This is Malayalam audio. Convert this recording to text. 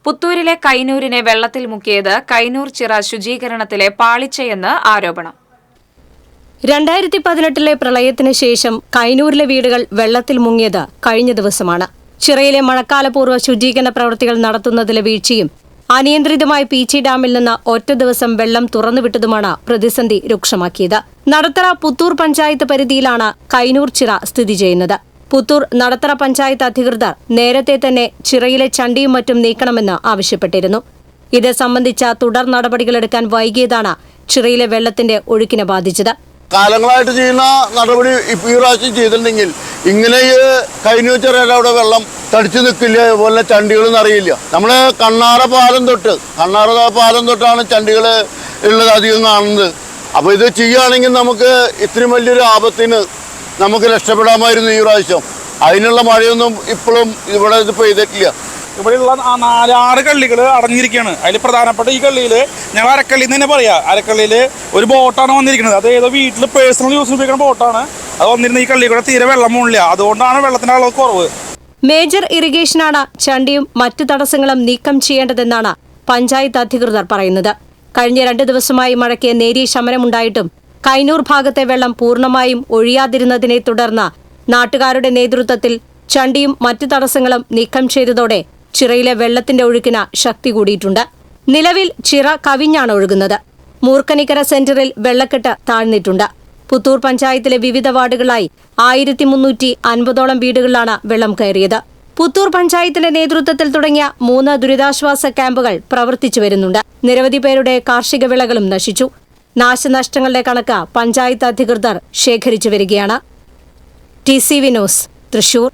പുത്തൂരിലെ കൈനൂരിനെ വെള്ളത്തിൽ മുക്കിയത് കൈനൂർ ചിറ ശുചീകരണത്തിലെ പാളിച്ചയെന്ന് ആരോപണം. 2018 പ്രളയത്തിന് ശേഷം കൈനൂരിലെ വീടുകൾ വെള്ളത്തിൽ മുങ്ങിയത് കഴിഞ്ഞ ദിവസമാണ്. ചിറയിലെ മഴക്കാലപൂർവ്വ ശുചീകരണ പ്രവൃത്തികൾ നടത്തുന്നതിലെ വീഴ്ചയും അനിയന്ത്രിതമായി പീച്ചി ഡാമിൽ നിന്ന് ഒറ്റ ദിവസം വെള്ളം തുറന്നുവിട്ടതുമാണ് പ്രതിസന്ധി രൂക്ഷമാക്കിയത്. നടത്തറ പുത്തൂർ പഞ്ചായത്ത് പരിധിയിലാണ് കൈനൂർ ചിറ സ്ഥിതി ചെയ്യുന്നത്. പുത്തൂർ നടത്തറ പഞ്ചായത്ത് അധികൃതർ നേരത്തെ തന്നെ ചിറയിലെ ചണ്ടിയും മറ്റും നീക്കണമെന്ന് ആവശ്യപ്പെട്ടിരുന്നു. ഇത് സംബന്ധിച്ച തുടർ നടപടികളെടുക്കാൻ വൈകിയതാണ് ചിറയിലെ വെള്ളത്തിന്റെ ഒഴുക്കിനെ ബാധിച്ചത്. കാലങ്ങളായിട്ട് ചെയ്യുന്ന നടപടി ഈ പ്രാവശ്യം ചെയ്തിട്ടുണ്ടെങ്കിൽ ഇങ്ങനെ കൈനൂർ ചിറയുടെ അവിടെ വെള്ളം തടിച്ചു നിൽക്കില്ല. അതുപോലെ ചണ്ടികളൊന്നും അറിയില്ല. നമ്മൾ കണ്ണാറ പാലം തൊട്ടാണ് ചണ്ടികൾ ഉള്ളത് അധികം കാണുന്നത്. അപ്പോൾ ഇത് ചെയ്യുകയാണെങ്കിൽ നമുക്ക് ഇത്രയും വലിയൊരു ആപത്തിന് നമുക്ക് രക്ഷപ്പെടാമായിരുന്നു ഈ പ്രാവശ്യം. അതിനുള്ള മഴയൊന്നും ഇപ്പോഴും ഇവിടെ പെയ്തിട്ടില്ല. ഇവിടെയുള്ള 4-6 കള്ളികൾ അടഞ്ഞിരിക്കുകയാണ്. അതിൽ പ്രധാനപ്പെട്ട ഈ കള്ളിയിൽ ഞങ്ങൾ അരക്കള്ളി എന്ന് തന്നെ പറയാം. അരക്കള്ളിയിൽ ഒരു ബോട്ടാണ് വന്നിരിക്കുന്നത്. അത് ഏതോ വീട്ടിൽ പേഴ്സണൽ യൂസ് ഉപയോഗിക്കുന്ന ബോട്ടാണ്. അത് വന്നിരുന്ന ഈ കള്ളി കൂടെ തീരെ വെള്ളം പോണില്ല. അതുകൊണ്ടാണ് വെള്ളത്തിന്റെ അളവ് കുറവ്. മേജർ ഇറിഗേഷനാണ് ചണ്ടിയും മറ്റു തടസ്സങ്ങളും നീക്കം ചെയ്യേണ്ടതെന്നാണ് പഞ്ചായത്ത് അധികൃതർ പറയുന്നത്. കഴിഞ്ഞ 2 ദിവസമായി മഴയ്ക്ക് നേരിയ ശമനമുണ്ടായിട്ടും കൈനൂർ ഭാഗത്തെ വെള്ളം പൂർണ്ണമായും ഒഴിയാതിരുന്നതിനെ തുടർന്ന് നാട്ടുകാരുടെ നേതൃത്വത്തിൽ ചണ്ടിയും മറ്റു തടസ്സങ്ങളും നീക്കം ചെയ്തതോടെ ചിറയിലെ വെള്ളത്തിന്റെ ഒഴുക്കിന് ശക്തി കൂടിയിട്ടുണ്ട്. നിലവിൽ ചിറ കവിഞ്ഞാണ് ഒഴുകുന്നത്. മൂർക്കനിക്കര സെന്ററിൽ വെള്ളക്കെട്ട് താഴ്ന്നിട്ടുണ്ട്. പുത്തൂർ പഞ്ചായത്തിലെ വിവിധ വാർഡുകളായി 1350ഓളം വീടുകളിലാണ് വെള്ളം കയറിയത്. പുത്തൂർ പഞ്ചായത്തിന്റെ നേതൃത്വത്തിൽ തുടങ്ങിയ 3 ദുരിതാശ്വാസ ക്യാമ്പുകൾ പ്രവർത്തിച്ചു വരുന്നുണ്ട്. നിരവധി പേരുടെ കാർഷിക വിളകളും നശിച്ചു. നാശനഷ്ടങ്ങളുടെ കണക്ക് പഞ്ചായത്ത് അധികൃതർ ശേഖരിച്ചു വരികയാണ്. TCV news, Thrissur.